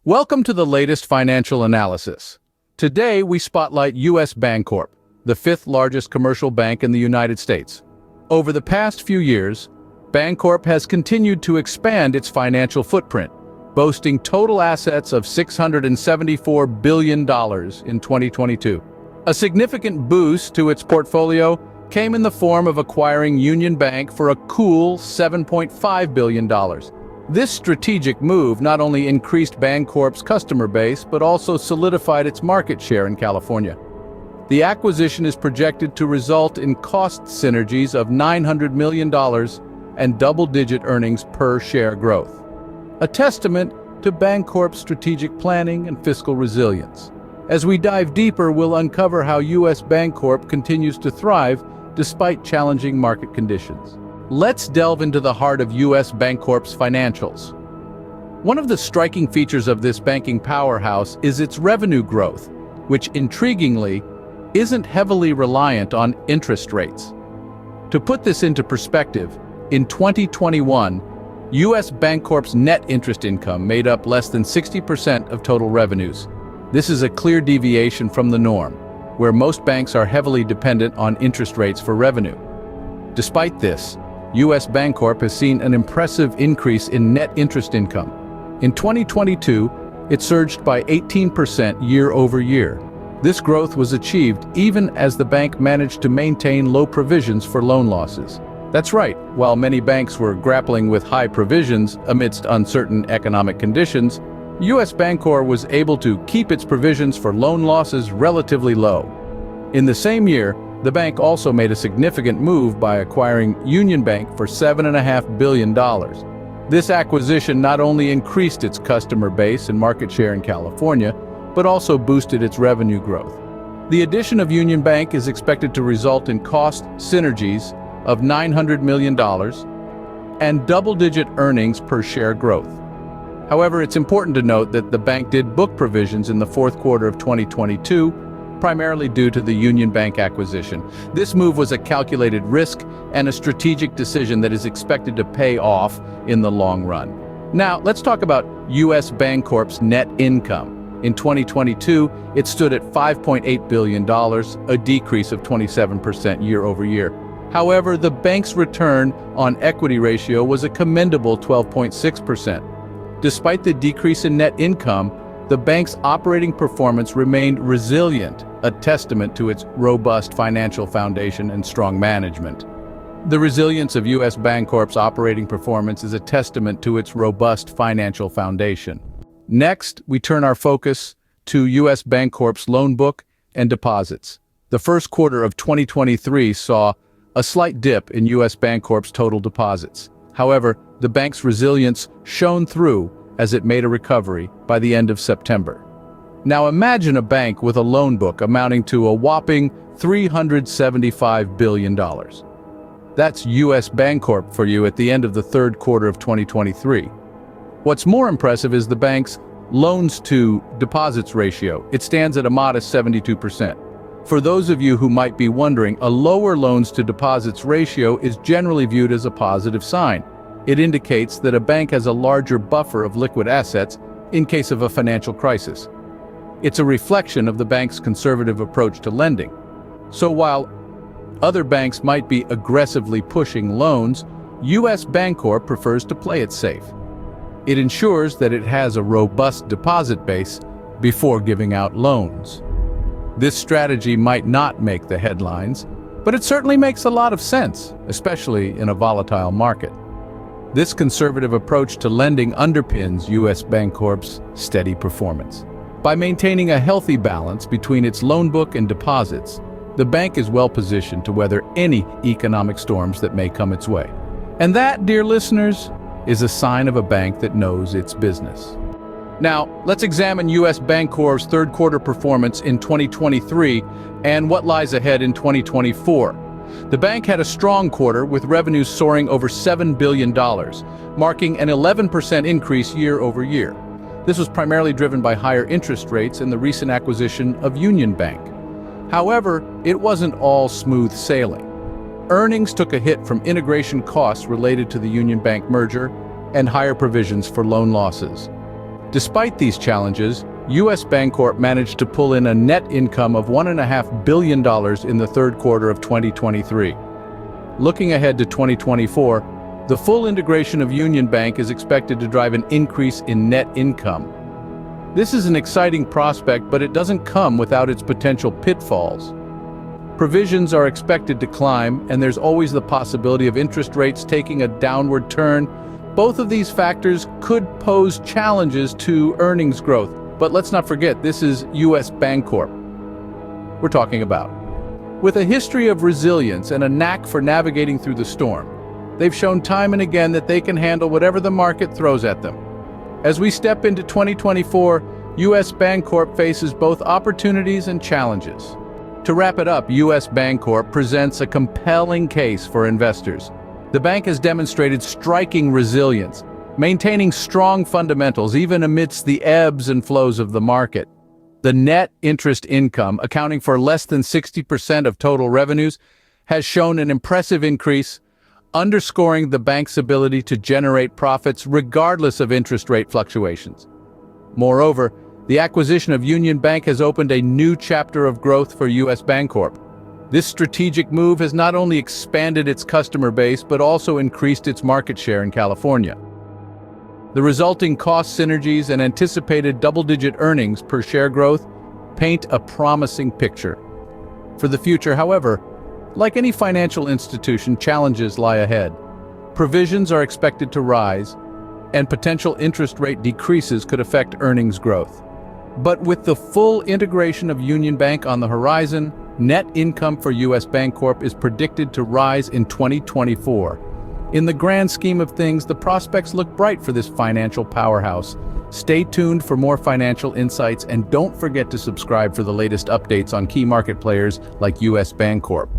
Welcome to the latest financial analysis. Today, we spotlight US Bancorp, the fifth largest commercial bank in the United States. Over the past few years, Bancorp has continued to expand its financial footprint, boasting total assets of $674 billion in 2022. A significant boost to its portfolio came in the form of acquiring Union Bank for a cool $7.5 billion. This strategic move not only increased Bancorp's customer base, but also solidified its market share in California. The acquisition is projected to result in cost synergies of $900 million and double-digit earnings per share growth, a testament to Bancorp's strategic planning and fiscal resilience. As we dive deeper, we'll uncover how US Bancorp continues to thrive despite challenging market conditions. Let's delve into the heart of US Bancorp's financials. One of the striking features of this banking powerhouse is its revenue growth, which intriguingly isn't heavily reliant on interest rates. To put this into perspective, in 2021, US Bancorp's net interest income made up less than 60% of total revenues. This is a clear deviation from the norm, where most banks are heavily dependent on interest rates for revenue. Despite this, US Bancorp has seen an impressive increase in net interest income. In 2022, it surged by 18% year over year. This growth was achieved even as the bank managed to maintain low provisions for loan losses. That's right, while many banks were grappling with high provisions amidst uncertain economic conditions, US Bancorp was able to keep its provisions for loan losses relatively low. In the same year, the bank also made a significant move by acquiring Union Bank for $7.5 billion. This acquisition not only increased its customer base and market share in California, but also boosted its revenue growth. The addition of Union Bank is expected to result in cost synergies of $900 million and double-digit earnings per share growth. However, it's important to note that the bank did book provisions in the fourth quarter of 2022, primarily due to the Union Bank acquisition. This move was a calculated risk and a strategic decision that is expected to pay off in the long run. Now, let's talk about US Bancorp's net income. In 2022, it stood at $5.8 billion, a decrease of 27% year over year. However, the bank's return on equity ratio was a commendable 12.6%. Despite the decrease in net income, the bank's operating performance remained resilient, a testament to its robust financial foundation and strong management. The resilience of US Bancorp's operating performance is a testament to its robust financial foundation. Next, we turn our focus to US Bancorp's loan book and deposits. The first quarter of 2023 saw a slight dip in US Bancorp's total deposits. However, the bank's resilience shone through as it made a recovery by the end of September. Now imagine a bank with a loan book amounting to a whopping $375 billion. That's US Bancorp for you at the end of the third quarter of 2023. What's more impressive is the bank's loans to deposits ratio. It stands at a modest 72%. For those of you who might be wondering, a lower loans to deposits ratio is generally viewed as a positive sign. It indicates that a bank has a larger buffer of liquid assets in case of a financial crisis. It's a reflection of the bank's conservative approach to lending. So while other banks might be aggressively pushing loans, US Bancorp prefers to play it safe. It ensures that it has a robust deposit base before giving out loans. This strategy might not make the headlines, but it certainly makes a lot of sense, especially in a volatile market. This conservative approach to lending underpins US Bancorp's steady performance. By maintaining a healthy balance between its loan book and deposits, the bank is well positioned to weather any economic storms that may come its way. And that, dear listeners, is a sign of a bank that knows its business. Now, let's examine US Bancorp's third quarter performance in 2023 and what lies ahead in 2024. The bank had a strong quarter with revenues soaring over $7 billion, marking an 11% increase year over year. This was primarily driven by higher interest rates and the recent acquisition of Union Bank. However, it wasn't all smooth sailing. Earnings took a hit from integration costs related to the Union Bank merger and higher provisions for loan losses. Despite these challenges, US Bancorp managed to pull in a net income of $1.5 billion in the third quarter of 2023. Looking ahead to 2024, the full integration of Union Bank is expected to drive an increase in net income. This is an exciting prospect, but it doesn't come without its potential pitfalls. Provisions are expected to climb, and there's always the possibility of interest rates taking a downward turn. Both of these factors could pose challenges to earnings growth. But let's not forget, this is US Bancorp we're talking about. With a history of resilience and a knack for navigating through the storm, they've shown time and again that they can handle whatever the market throws at them. As we step into 2024, US Bancorp faces both opportunities and challenges. To wrap it up, US Bancorp presents a compelling case for investors. The bank has demonstrated striking resilience, maintaining strong fundamentals even amidst the ebbs and flows of the market. The net interest income, accounting for less than 60% of total revenues, has shown an impressive increase, underscoring the bank's ability to generate profits regardless of interest rate fluctuations. Moreover, the acquisition of Union Bank has opened a new chapter of growth for US Bancorp. This strategic move has not only expanded its customer base but also increased its market share in California. The resulting cost synergies and anticipated double-digit earnings per share growth paint a promising picture. For the future, however, like any financial institution, challenges lie ahead. Provisions are expected to rise, and potential interest rate decreases could affect earnings growth. But with the full integration of Union Bank on the horizon, net income for US Bancorp is predicted to rise in 2024. In the grand scheme of things, the prospects look bright for this financial powerhouse. Stay tuned for more financial insights, and don't forget to subscribe for the latest updates on key market players like US Bancorp.